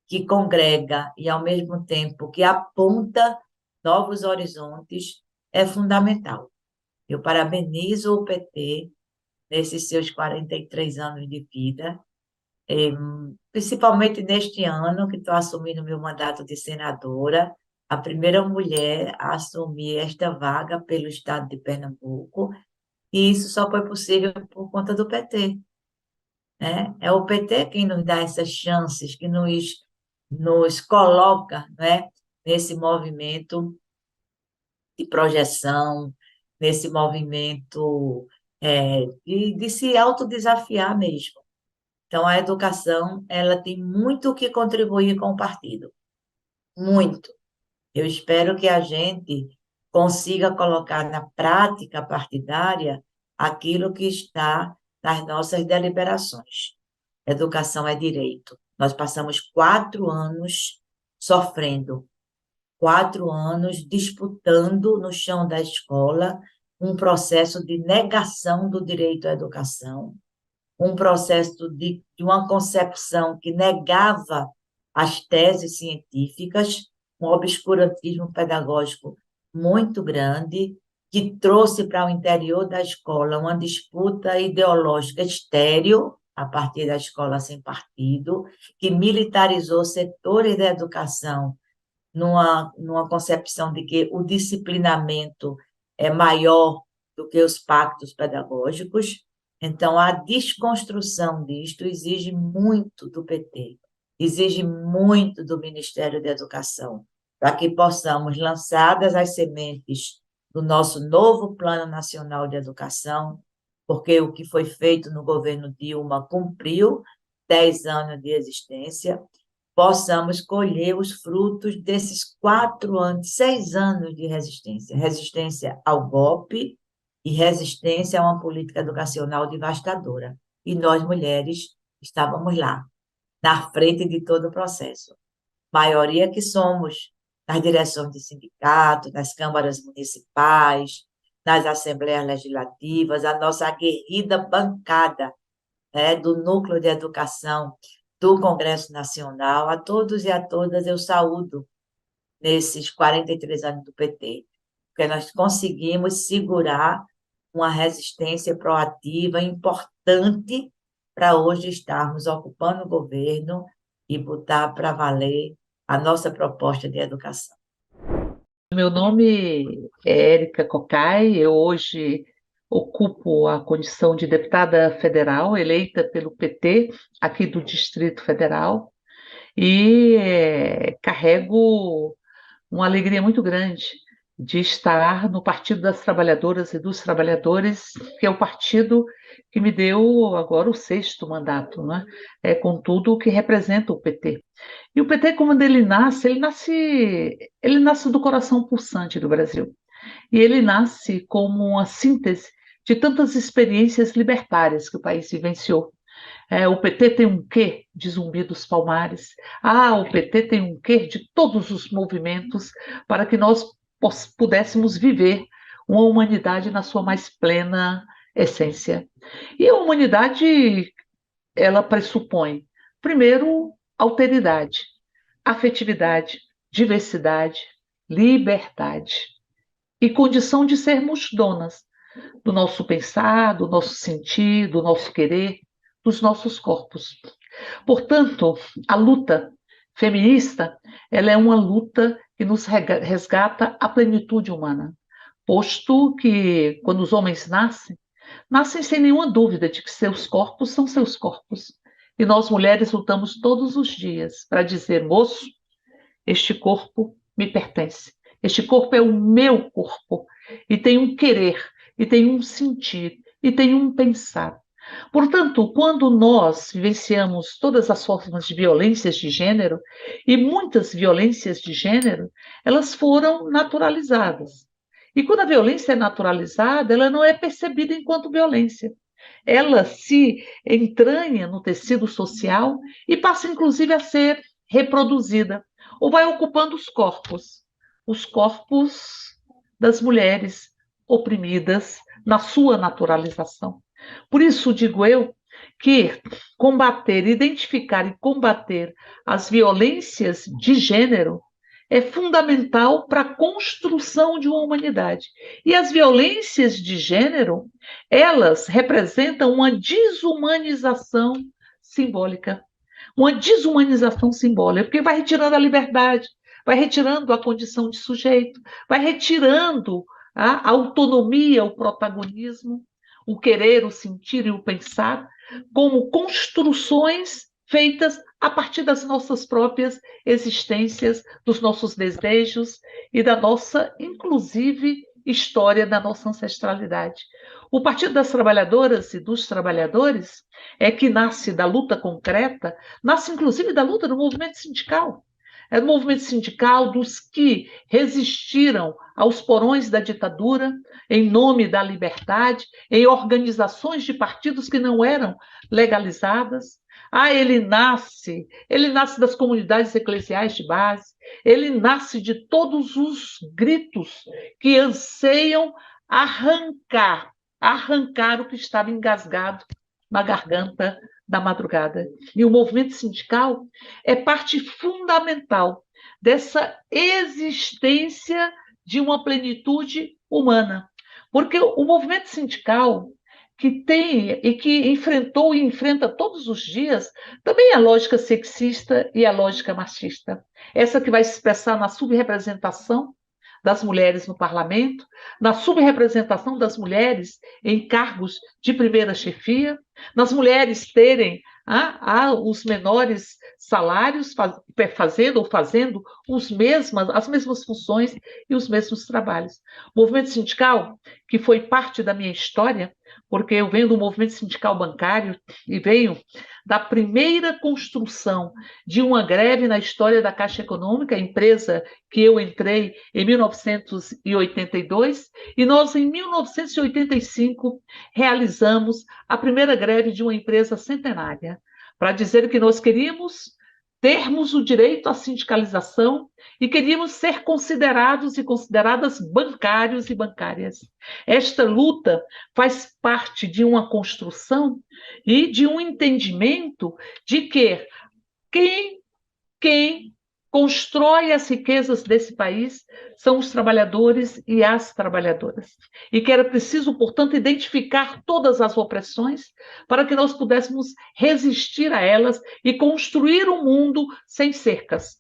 que congrega e, ao mesmo tempo, que aponta novos horizontes, é fundamental. Eu parabenizo o PT nesses seus 43 anos de vida, principalmente neste ano que estou assumindo meu mandato de senadora, a primeira mulher a assumir esta vaga pelo estado de Pernambuco, e isso só foi possível por conta do PT. Né? É o PT quem nos dá essas chances, que nos coloca, né, nesse movimento de projeção, nesse movimento de se autodesafiar mesmo. Então, a educação, ela tem muito o que contribuir com o partido, muito. Eu espero que a gente consiga colocar na prática partidária aquilo que está nas nossas deliberações. Educação é direito. Nós passamos 4 anos sofrendo, 4 anos disputando no chão da escola um processo de negação do direito à educação, um processo de uma concepção que negava as teses científicas, um obscurantismo pedagógico muito grande, que trouxe para o interior da escola uma disputa ideológica estéril, a partir da escola sem partido, que militarizou setores da educação numa concepção de que o disciplinamento é maior do que os pactos pedagógicos. Então, a desconstrução disto exige muito do PT, exige muito do Ministério da Educação, para que possamos, lançadas as sementes do nosso novo Plano Nacional de Educação, porque o que foi feito no governo Dilma cumpriu 10 anos de existência, possamos colher os frutos desses 4 anos, 6 anos de resistência. Resistência ao golpe e resistência a uma política educacional devastadora. E nós, mulheres, estávamos lá, na frente de todo o processo. Maioria que somos nas direções de sindicatos, nas câmaras municipais, nas assembleias legislativas, a nossa aguerrida bancada, né, do Núcleo de Educação do Congresso Nacional. A todos e a todas eu saúdo nesses 43 anos do PT, porque nós conseguimos segurar uma resistência proativa importante para hoje estarmos ocupando o governo e botar para valer a nossa proposta de educação. Meu nome é Érica Cocai, eu hoje ocupo a condição de deputada federal, eleita pelo PT aqui do Distrito Federal, e carrego uma alegria muito grande de estar no Partido das Trabalhadoras e dos Trabalhadores, que é o partido que me deu agora o 6º mandato, né? Com tudo o que representa o PT. E o PT, quando ele nasce do coração pulsante do Brasil. E ele nasce como uma síntese de tantas experiências libertárias que o país vivenciou. O PT tem um quê de Zumbi dos Palmares. O PT tem um quê de todos os movimentos para que nós pudéssemos viver uma humanidade na sua mais plena essência. E a humanidade, ela pressupõe, primeiro, alteridade, afetividade, diversidade, liberdade e condição de sermos donas do nosso pensar, do nosso sentir, do nosso querer, dos nossos corpos. Portanto, a luta feminista, ela é uma luta que nos resgata a plenitude humana, posto que, quando os homens nascem sem nenhuma dúvida de que seus corpos são seus corpos. E nós, mulheres, lutamos todos os dias para dizer, moço, este corpo me pertence. Este corpo é o meu corpo. E tem um querer, e tem um sentir, e tem um pensar. Portanto, quando nós vivenciamos todas as formas de violências de gênero, e muitas violências de gênero, elas foram naturalizadas. E quando a violência é naturalizada, ela não é percebida enquanto violência. Ela se entranha no tecido social e passa, inclusive, a ser reproduzida, ou vai ocupando os corpos das mulheres oprimidas na sua naturalização. Por isso, digo eu, que identificar e combater as violências de gênero é fundamental para a construção de uma humanidade. E as violências de gênero, elas representam uma desumanização simbólica. Uma desumanização simbólica, porque vai retirando a liberdade, vai retirando a condição de sujeito, vai retirando a autonomia, o protagonismo, o querer, o sentir e o pensar, como construções feitas a partir das nossas próprias existências, dos nossos desejos e da nossa, inclusive, história, da nossa ancestralidade. O Partido das Trabalhadoras e dos Trabalhadores que nasce da luta concreta, nasce inclusive da luta do movimento sindical. É o movimento sindical dos que resistiram aos porões da ditadura em nome da liberdade, em organizações de partidos que não eram legalizadas. Ele nasce das comunidades eclesiais de base, ele nasce de todos os gritos que anseiam arrancar o que estava engasgado na garganta da madrugada. E o movimento sindical é parte fundamental dessa existência de uma plenitude humana. Porque o movimento sindical que tem e que enfrentou e enfrenta todos os dias também a lógica sexista e a lógica machista. Essa que vai se expressar na subrepresentação das mulheres no parlamento, na subrepresentação das mulheres em cargos de primeira chefia, nas mulheres terem os menores salários, fazendo as mesmas funções e os mesmos trabalhos. O movimento sindical, que foi parte da minha história, porque eu venho do movimento sindical bancário e venho da primeira construção de uma greve na história da Caixa Econômica, a empresa que eu entrei em 1982, e nós, em 1985, realizamos a primeira greve de uma empresa centenária, para dizer que nós queríamos termos o direito à sindicalização e queríamos ser considerados e consideradas bancários e bancárias. Esta luta faz parte de uma construção e de um entendimento de que quem constrói as riquezas desse país são os trabalhadores e as trabalhadoras. E que era preciso, portanto, identificar todas as opressões para que nós pudéssemos resistir a elas e construir um mundo sem cercas.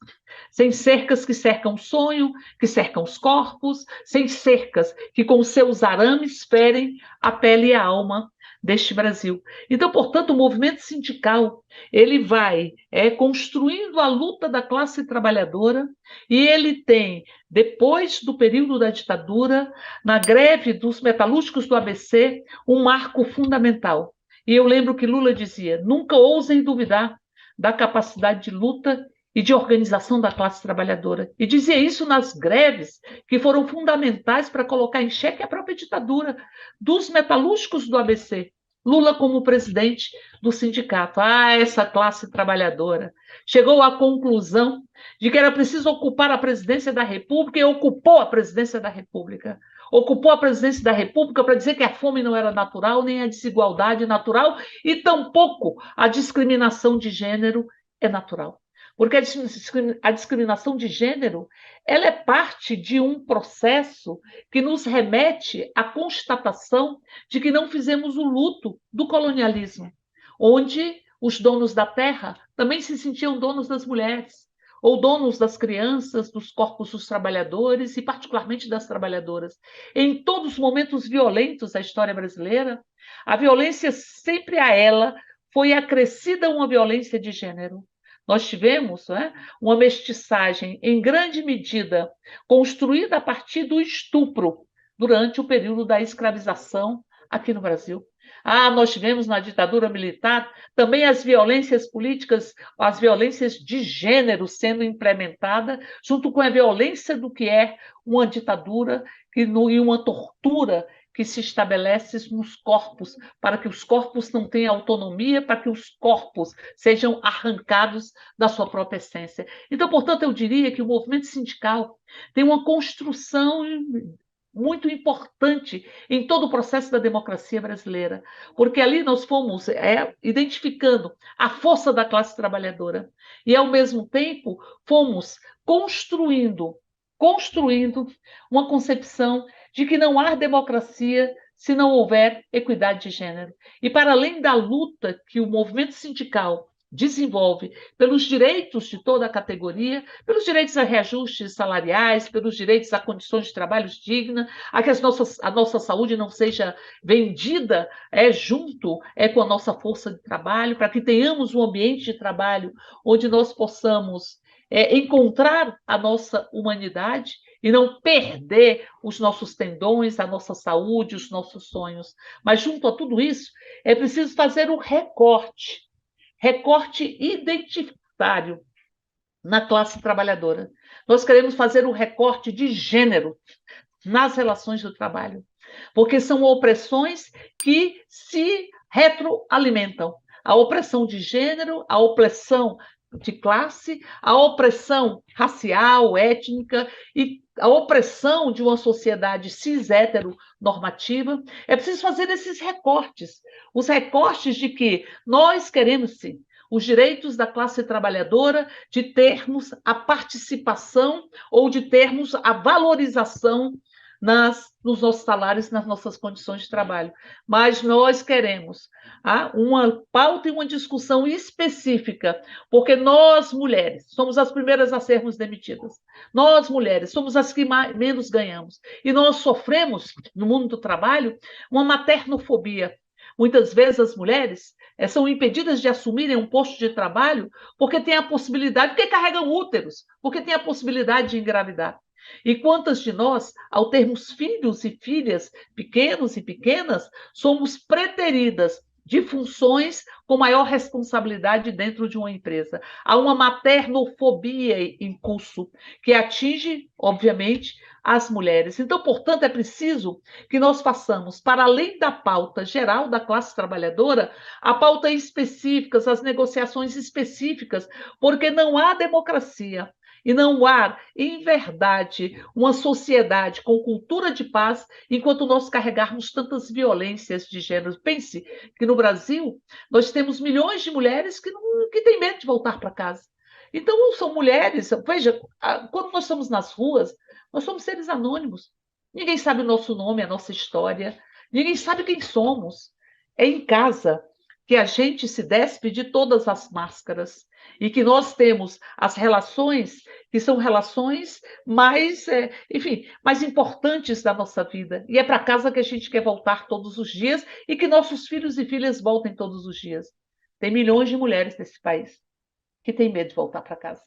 Sem cercas que cercam o sonho, que cercam os corpos, sem cercas que com seus arames ferem a pele e a alma deste Brasil. Então, portanto, o movimento sindical, ele vai construindo a luta da classe trabalhadora e ele tem, depois do período da ditadura, na greve dos metalúrgicos do ABC, um marco fundamental. E eu lembro que Lula dizia: nunca ousem duvidar da capacidade de luta e de organização da classe trabalhadora. E dizia isso nas greves, que foram fundamentais para colocar em xeque a própria ditadura dos metalúrgicos do ABC. Lula como presidente do sindicato. Essa classe trabalhadora chegou à conclusão de que era preciso ocupar a presidência da República e ocupou a presidência da República. Ocupou a presidência da República para dizer que a fome não era natural, nem a desigualdade natural, e tampouco a discriminação de gênero é natural. Porque a discriminação de gênero, ela é parte de um processo que nos remete à constatação de que não fizemos o luto do colonialismo, onde os donos da terra também se sentiam donos das mulheres, ou donos das crianças, dos corpos dos trabalhadores e particularmente das trabalhadoras. Em todos os momentos violentos da história brasileira, a violência sempre a ela foi acrescida uma violência de gênero. Nós tivemos uma mestiçagem, em grande medida, construída a partir do estupro, durante o período da escravização aqui no Brasil. Nós tivemos na ditadura militar também as violências políticas, as violências de gênero sendo implementada, junto com a violência do que é uma ditadura e uma tortura que se estabelece nos corpos, para que os corpos não tenham autonomia, para que os corpos sejam arrancados da sua própria essência. Então, portanto, eu diria que o movimento sindical tem uma construção muito importante em todo o processo da democracia brasileira, porque ali nós fomos identificando a força da classe trabalhadora e, ao mesmo tempo, fomos construindo uma concepção de que não há democracia se não houver equidade de gênero. E para além da luta que o movimento sindical desenvolve pelos direitos de toda a categoria, pelos direitos a reajustes salariais, pelos direitos a condições de trabalho dignas, a que a nossa saúde não seja vendida junto com a nossa força de trabalho, para que tenhamos um ambiente de trabalho onde nós possamos encontrar a nossa humanidade e não perder os nossos tendões, a nossa saúde, os nossos sonhos. Mas, junto a tudo isso, é preciso fazer um recorte identitário na classe trabalhadora. Nós queremos fazer um recorte de gênero nas relações do trabalho, porque são opressões que se retroalimentam. A opressão de gênero, a opressão de classe, a opressão racial, étnica e a opressão de uma sociedade cis-hétero-normativa. É preciso fazer esses recortes, os recortes de que nós queremos, sim, os direitos da classe trabalhadora de termos a participação ou de termos a valorização nos nossos salários, nas nossas condições de trabalho. Mas nós queremos uma pauta e uma discussão específica, porque nós, mulheres, somos as primeiras a sermos demitidas. Nós, mulheres, somos as que menos ganhamos. E nós sofremos, no mundo do trabalho, uma maternofobia. Muitas vezes as mulheres são impedidas de assumirem um posto de trabalho porque têm a possibilidade, porque carregam úteros, porque têm a possibilidade de engravidar. E quantas de nós, ao termos filhos e filhas pequenos e pequenas, somos preteridas de funções com maior responsabilidade dentro de uma empresa. Há uma maternofobia em curso que atinge, obviamente, as mulheres. Então, portanto, é preciso que nós façamos, para além da pauta geral da classe trabalhadora, a pauta específica, as negociações específicas, porque não há democracia e não há, em verdade, uma sociedade com cultura de paz enquanto nós carregarmos tantas violências de gênero. Pense que no Brasil nós temos milhões de mulheres que têm medo de voltar para casa. Então, são mulheres, veja, quando nós estamos nas ruas, nós somos seres anônimos. Ninguém sabe o nosso nome, a nossa história, ninguém sabe quem somos. É em casa que a gente se despe de todas as máscaras e que nós temos as relações que são relações mais, mais importantes da nossa vida. E é para casa que a gente quer voltar todos os dias e que nossos filhos e filhas voltem todos os dias. Tem milhões de mulheres nesse país que têm medo de voltar para casa,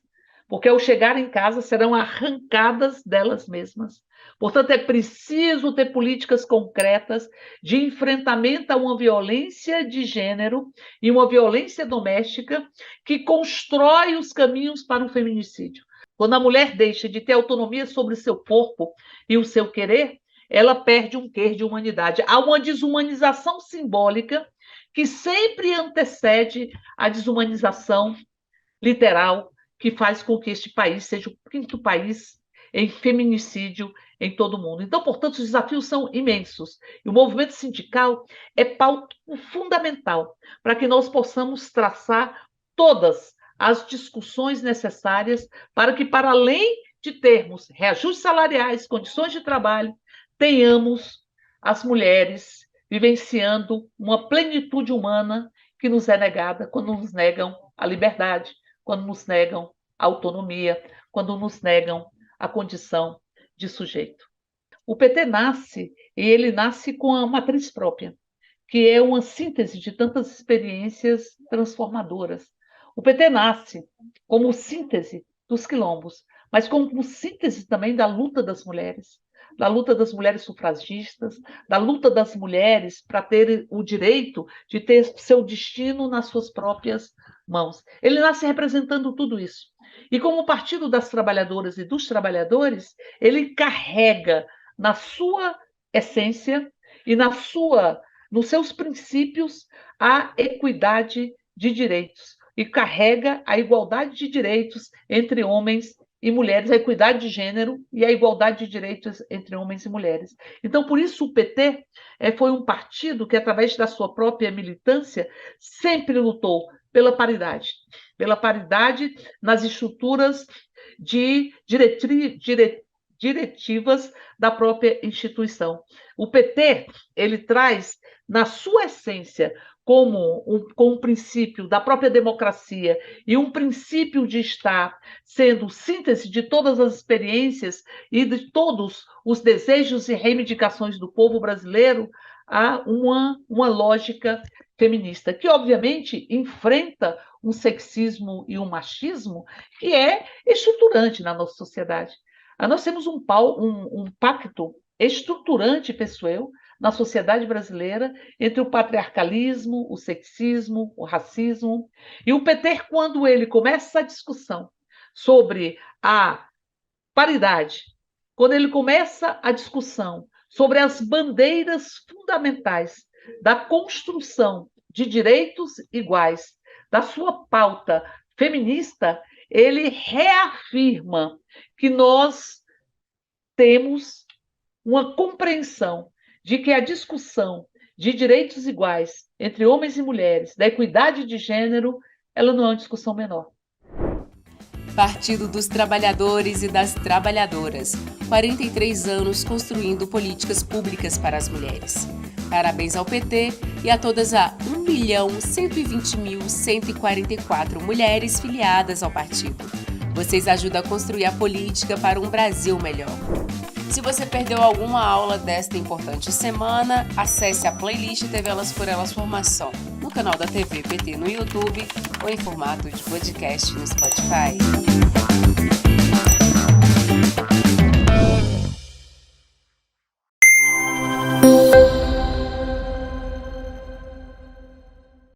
porque ao chegar em casa serão arrancadas delas mesmas. Portanto, é preciso ter políticas concretas de enfrentamento a uma violência de gênero e uma violência doméstica que constrói os caminhos para um feminicídio. Quando a mulher deixa de ter autonomia sobre o seu corpo e o seu querer, ela perde um quê de humanidade. Há uma desumanização simbólica que sempre antecede a desumanização literal, que faz com que este país seja o quinto país em feminicídio em todo o mundo. Então, portanto, os desafios são imensos. E o movimento sindical é pauta fundamental para que nós possamos traçar todas as discussões necessárias para que, para além de termos reajustes salariais, condições de trabalho, tenhamos as mulheres vivenciando uma plenitude humana que nos é negada quando nos negam a liberdade, quando nos negam a autonomia, quando nos negam a condição de sujeito. O PT nasce, e ele nasce com a matriz própria, que é uma síntese de tantas experiências transformadoras. O PT nasce como síntese dos quilombos, mas como síntese também da luta das mulheres sufragistas, da luta das mulheres para ter o direito de ter seu destino nas suas próprias mãos. Ele nasce representando tudo isso. E como Partido das Trabalhadoras e dos Trabalhadores, ele carrega na sua essência e nos seus princípios a equidade de direitos e carrega a igualdade de direitos entre homens e mulheres, a equidade de gênero e a igualdade de direitos entre homens e mulheres. Então, por isso, o PT foi um partido que, através da sua própria militância, sempre lutou pela paridade nas estruturas de diretivas da própria instituição. O PT, ele traz, na sua essência, como um princípio da própria democracia e um princípio de estar sendo síntese de todas as experiências e de todos os desejos e reivindicações do povo brasileiro, a uma lógica feminista, que obviamente enfrenta um sexismo e um machismo que é estruturante na nossa sociedade. Nós temos um pacto estruturante, penso eu, na sociedade brasileira, entre o patriarcalismo, o sexismo, o racismo. E o PT, quando ele começa a discussão sobre a paridade, quando ele começa a discussão sobre as bandeiras fundamentais da construção de direitos iguais, da sua pauta feminista, ele reafirma que nós temos uma compreensão de que a discussão de direitos iguais entre homens e mulheres, da equidade de gênero, ela não é uma discussão menor. Partido dos Trabalhadores e das Trabalhadoras. 43 anos construindo políticas públicas para as mulheres. Parabéns ao PT e a todas as 1.120.144 mulheres filiadas ao partido. Vocês ajudam a construir a política para um Brasil melhor. Se você perdeu alguma aula desta importante semana, acesse a playlist TV Elas por Elas Formação no canal da TV PT no YouTube ou em formato de podcast no Spotify.